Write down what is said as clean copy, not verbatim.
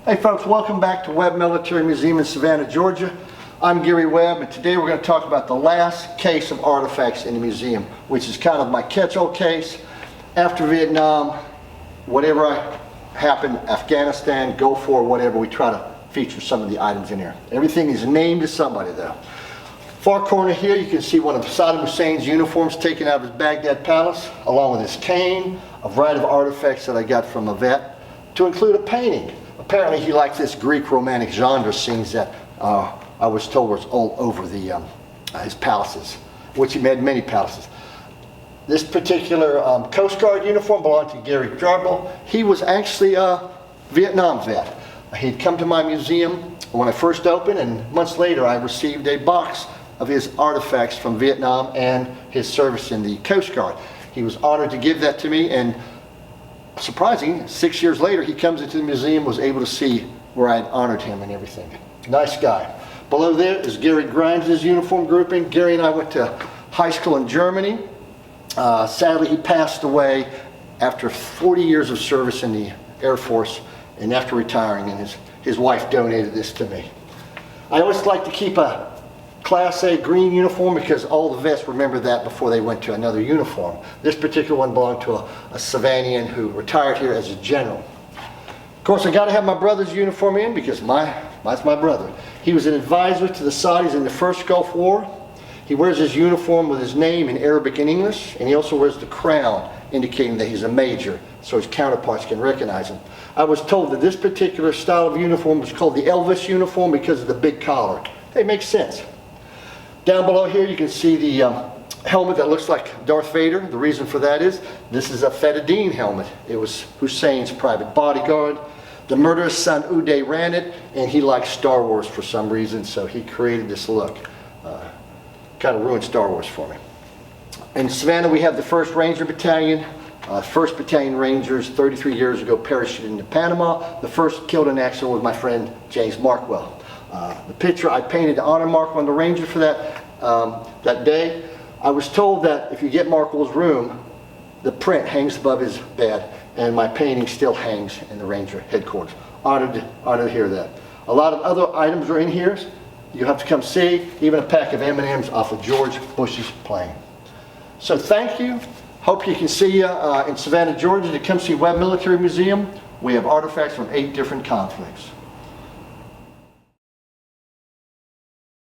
Hey folks, welcome back to Webb Military Museum in Savannah, Georgia. I'm Gary Webb, and today we're going to talk about the last case of artifacts in the museum, which is kind of my catch-all case. After Vietnam, whatever happened, Afghanistan, Gulf War, whatever, we try to feature some of the items in here. Everything is named to somebody though. Far corner here, you can see one of Saddam Hussein's uniforms taken out of his Baghdad palace, along with his cane, a variety of artifacts that I got from a vet, to include a painting. Apparently he liked this Greek romantic genre scenes that I was told was all over his palaces, which he had many palaces. This particular Coast Guard uniform belonged to Gary Jarble. He was actually a Vietnam vet. He'd come to my museum when I first opened, and months later I received a box of his artifacts from Vietnam and his service in the Coast Guard. He was honored to give that to me, and surprising, 6 years later he comes into the museum, was able to see where I had honored him and everything. Nice guy. Below there is Gary Grimes' uniform grouping. Gary and I went to high school in Germany. Sadly, he passed away after 40 years of service in the Air Force and after retiring, and his wife donated this to me. I always like to keep a Class A green uniform because all the vets remember that before they went to another uniform. This particular one belonged to a Savannian who retired here as a general. Of course, I got to have my brother's uniform in because that's my brother. He was an advisor to the Saudis in the first Gulf War. He wears his uniform with his name in Arabic and English, and he also wears the crown indicating that he's a major, so his counterparts can recognize him. I was told that this particular style of uniform was called the Elvis uniform because of the big collar. It makes sense. Down below here you can see the helmet that looks like Darth Vader. The reason for that is this is a Fedayeen helmet. It was Hussein's private bodyguard. The murderous son Uday ran it, and he liked Star Wars for some reason, so he created this look. Kind of ruined Star Wars for me. In Savannah we have the 1st Ranger Battalion. 1st Battalion Rangers 33 years ago parachuted into Panama. The first killed in action was my friend James Markwell. The picture I painted to honor Mark on the Ranger for that day. I was told that if you get Markwell's room, the print hangs above his bed, and my painting still hangs in the Ranger headquarters. Honored to hear that. A lot of other items are in here. You have to come see, even a pack of M&Ms off of George Bush's plane. So thank you. Hope you can see you in Savannah, Georgia to come see Webb Military Museum. We have artifacts from 8 different conflicts.